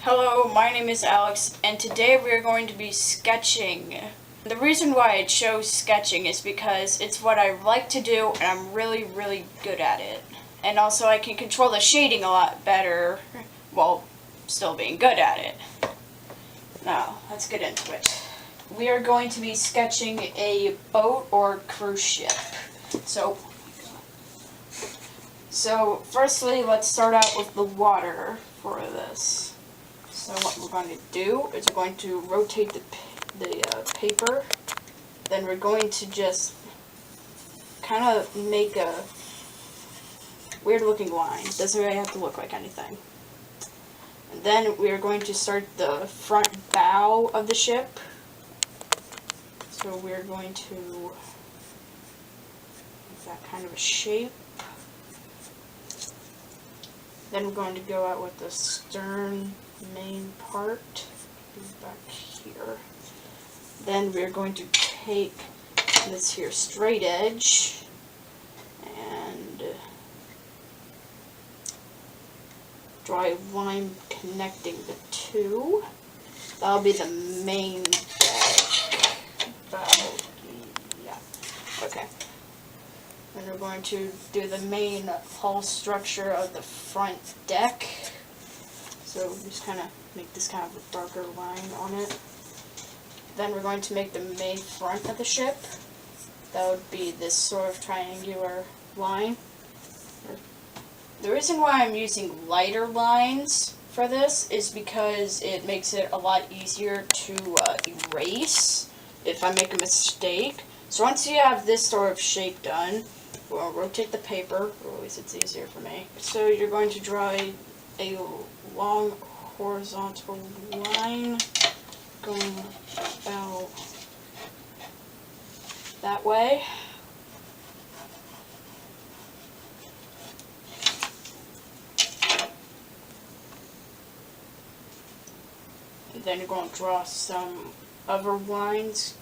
Hello, my name is Alex, and today we are going to be sketching. The reason why I chose sketching is because it's what I like to do, and I'm really, really good at it. And also I can control the shading a lot better, while still being good at it. Now, let's get into it. We are going to be sketching a boat or cruise ship. So firstly, let's start out with the water for this. So what we're going to do is we're going to rotate the paper. Then we're going to just kind of make a weird looking line. Doesn't really have to look like anything. And then we are going to start the front bow of the ship. So we're going to make that kind of a shape. Then we're going to go out with the stern main part back here. Then we're going to take this here straight edge and draw a line connecting the two. That'll be the main yeah. Okay. And we're going to do the main hull structure of the front deck. So just kind of make this kind of a darker line on it. Then we're going to make the main front of the ship. That would be this sort of triangular line. The reason why I'm using lighter lines for this is because it makes it a lot easier to erase if I make a mistake. So once you have this sort of shape done, we'll rotate the paper, or at least it's easier for me. So you're going to draw a long horizontal line going about that way. And then you're going to draw some other lines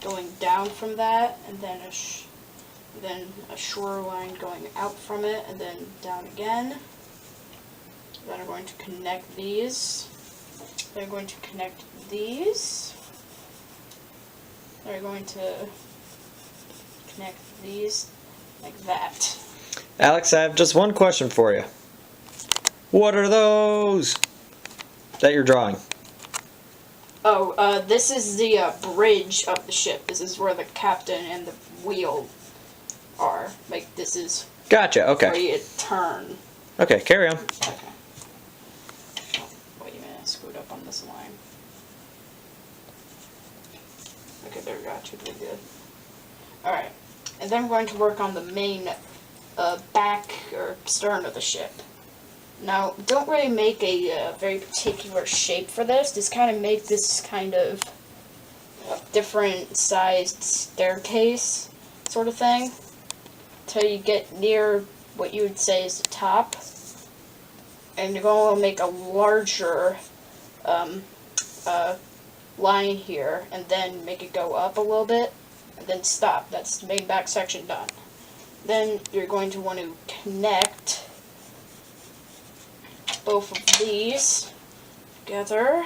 going down from that, and then a shorter line going out from it, and then down again. Then I'm going to connect these. Then I'm going to connect these. Then we're going to connect these like that. Alex, I have just one question for you. What are those that you're drawing? Oh, this is the bridge of the ship. This is where the captain and the wheel are. Like, this is Gotcha, okay. where you turn. Okay, carry on. Okay. Oh, wait a minute, I screwed up on this line. Okay, there we go, should be good. Alright, and then we're going to work on the main back or stern of the ship. Now, don't really make a very particular shape for this. Just kind of make this kind of different sized staircase sort of thing till you get near what you would say is the top. And you're going to make a larger line here, and then make it go up a little bit, and then stop. That's the main back section done. Then you're going to want to connect both of these together.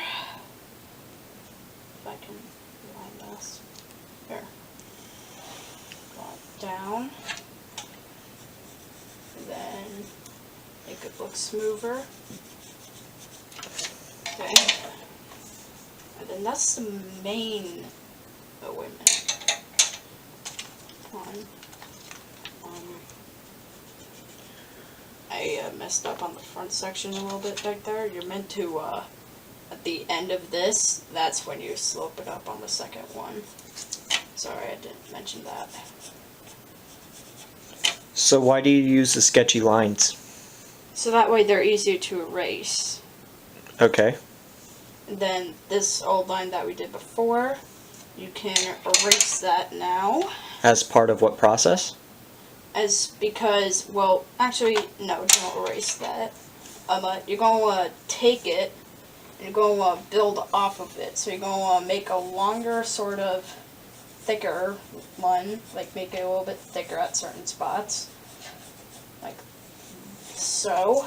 If I can line this. There. Draw it down. And then make it look smoother. Okay. And then that's the main. Oh, wait a minute. I messed up on the front section a little bit back there. You're meant to, at the end of this, that's when you slope it up on the second one. Sorry, I didn't mention that. So why do you use the sketchy lines? So that way they're easier to erase. Okay. And then this old line that we did before, you can erase that now. As part of what process? Because, well, actually, no, don't erase that. You're going to take it, and you're going to build off of it. So you're going to make a longer, sort of thicker one, like make it a little bit thicker at certain spots. Like so.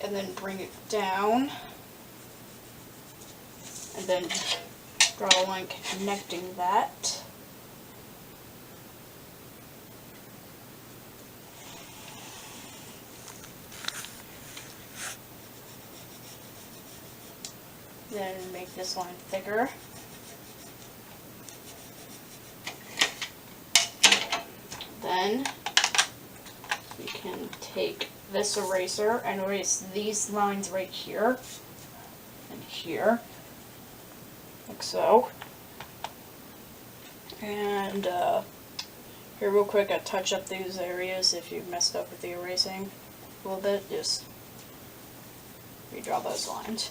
And then bring it down and then draw a line connecting that. Then make this line thicker. Then you can take this eraser and erase these lines right here and here, like so. And here real quick, I touch up these areas if you messed up with the erasing a little bit, just redraw those lines.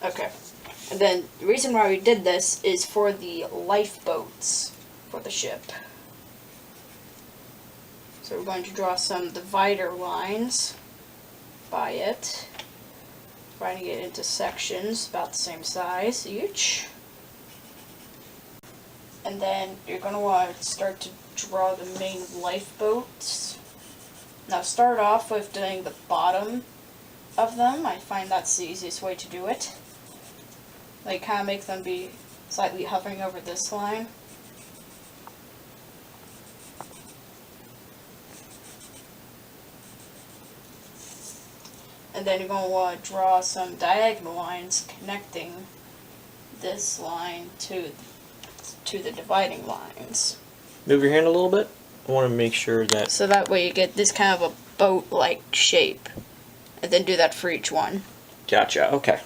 Okay, and then the reason why we did this is for the lifeboats for the ship. So we're going to draw some divider lines by it, dividing it into sections about the same size each. And then you're going to want to start to draw the main lifeboats. Now start off with doing the bottom of them. I find that's the easiest way to do it. Like, kind of make them be slightly hovering over this line. And then you're going to want to draw some diagonal lines connecting this line to the dividing lines. Move your hand a little bit. I want to make sure that... So that way you get this kind of a boat-like shape. And then do that for each one. Gotcha, okay.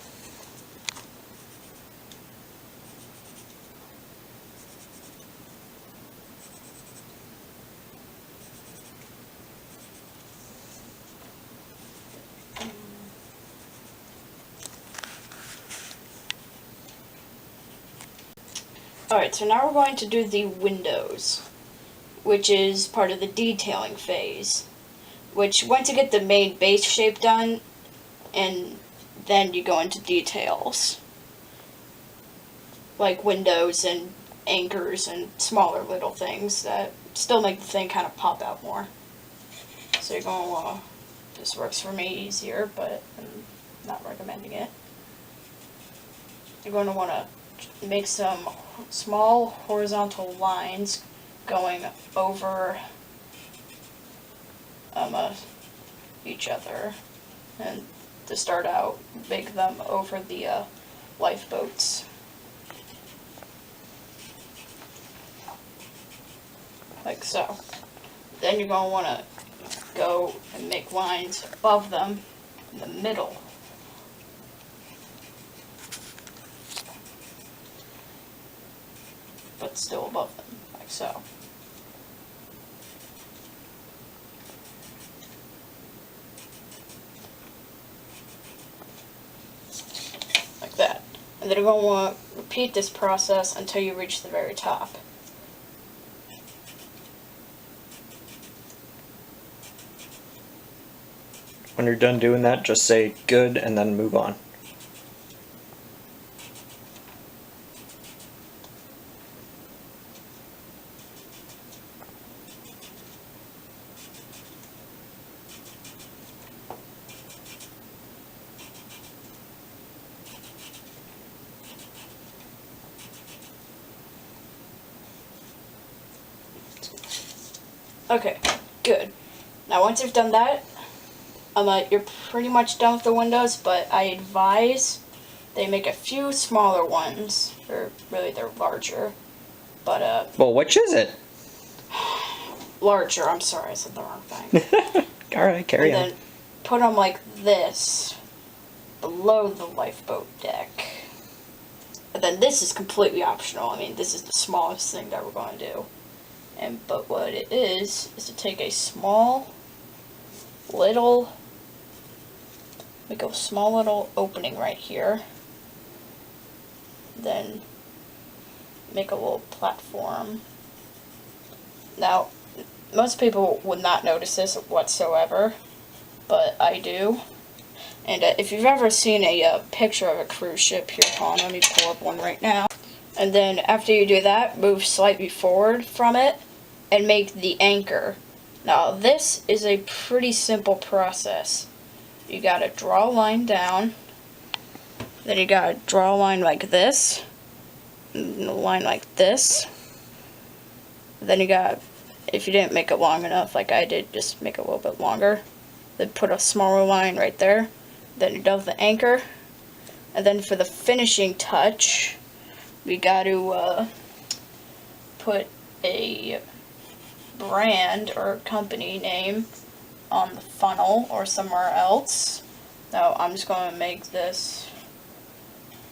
Alright, so now we're going to do the windows, which is part of the detailing phase. Which, once you get the main base shape done, and then you go into details. Like windows and anchors and smaller little things that still make the thing kind of pop out more. So you're going to, this works for me easier, but I'm not recommending it. You're going to want to make some small horizontal lines going over each other, and to start out, make them over the lifeboats. Like so. Then you're going to want to go and make lines above them in the middle. But still above them, like so. Like that. And then you're going to want to repeat this process until you reach the very top. When you're done doing that, just say good and then move on. Okay, good. Now once you've done that, you're pretty much done with the windows, but I advise they make a few smaller ones, or really they're larger, but Well, which is it? larger, I'm sorry, I said the wrong thing. Alright, carry on. And then put them like this, below the lifeboat deck. And then this is completely optional. I mean, this is the smallest thing that we're going to do. But what it is to take a small little, make a small little opening right here. Then make a little platform. Now, most people would not notice this whatsoever, but I do. And if you've ever seen a picture of a cruise ship, here, hold on, let me pull up one right now. And then after you do that, move slightly forward from it and make the anchor. Now this is a pretty simple process. You gotta draw a line down Then you gotta draw a line like this, and a line like this. Then you got, if you didn't make it long enough like I did, just make it a little bit longer. Then put a smaller line right there. Then you do the anchor. And then for the finishing touch, we got to put a brand or company name on the funnel or somewhere else. Now I'm just going to make this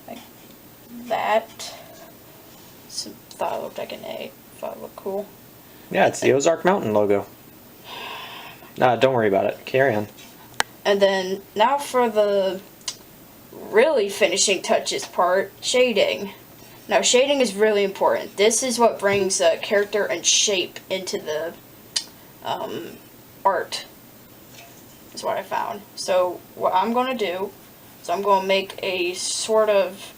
like that. So, thought it looked like an A. Thought it looked cool. Yeah, it's the Ozark Mountain logo. Nah, don't worry about it. Carry on. And then now for the really finishing touches part, shading. Now shading is really important. This is what brings character and shape into the art, is what I found. So what I'm going to do is I'm going to make a sort of,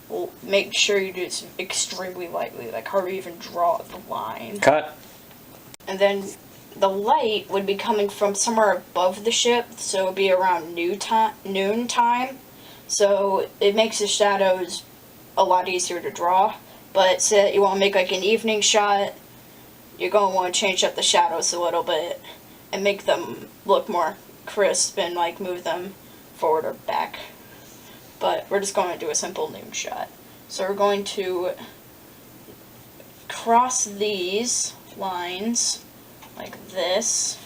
well, make sure you do this extremely lightly, like hardly even draw the line. Cut. And then the light would be coming from somewhere above the ship, so it would be around noon time. So it makes the shadows a lot easier to draw. But say that you want to make like an evening shot, you're going to want to change up the shadows a little bit and make them look more crisp and like move them forward or back. But we're just going to do a simple noon shot. So we're going to cross these lines like this.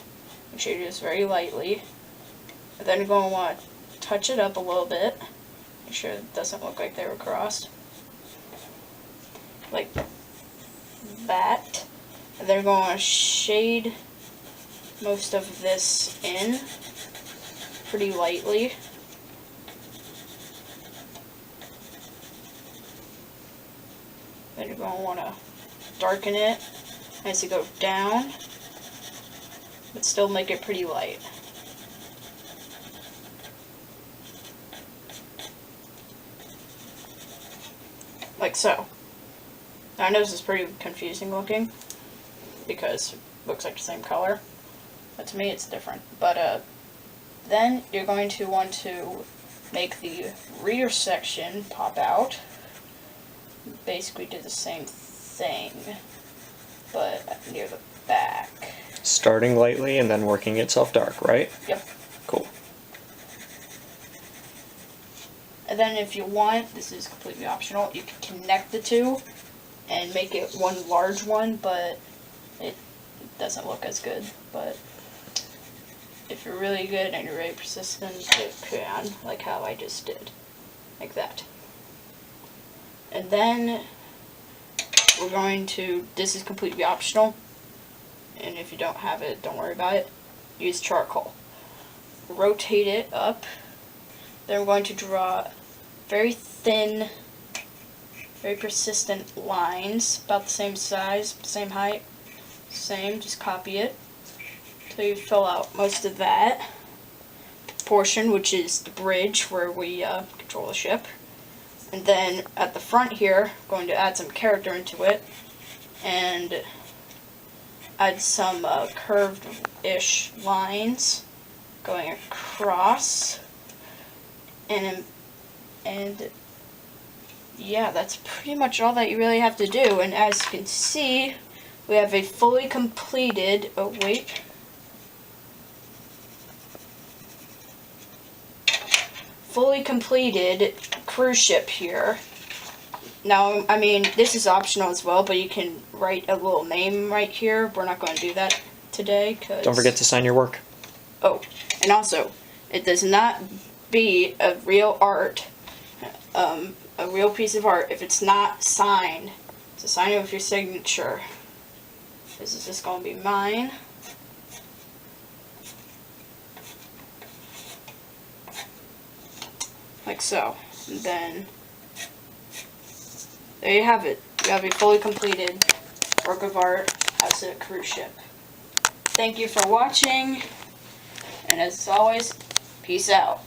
Make sure you do this very lightly. And then you're going to want to touch it up a little bit. Make sure it doesn't look like they were crossed. Like that. And then you're going to shade most of this in pretty lightly. Then you're going to want to darken it as you go down, but still make it pretty light. Like so. Now I know this is pretty confusing looking because it looks like the same color, but to me it's different. But then you're going to want to make the rear section pop out. Basically do the same thing, but near the back. Starting lightly and then working itself dark, right? Yep. Cool. And then if you want, this is completely optional, you can connect the two and make it one large one, but it doesn't look as good. But if you're really good and you're really persistent, it can, like how I just did. Like that. And then we're going to, this is completely optional, and if you don't have it, don't worry about it, use charcoal. Rotate it up. Then we're going to draw very thin, very persistent lines, about the same size, same height, same, just copy it until you fill out most of that portion, which is the bridge where we control the ship. And then at the front here, I'm going to add some character into it and add some curved-ish lines going across. And yeah, that's pretty much all that you really have to do. And as you can see, we have a fully completed, oh wait, fully completed cruise ship here. Now, I mean, this is optional as well, but you can write a little name right here. We're not going to do that today, because... Don't forget to sign your work. Oh, and also, it does not be a real art, a real piece of art, if it's not signed. So sign it with your signature. This is just going to be mine. Like so. And then there you have it. You have a fully completed work of art as a cruise ship. Thank you for watching, and as always, peace out.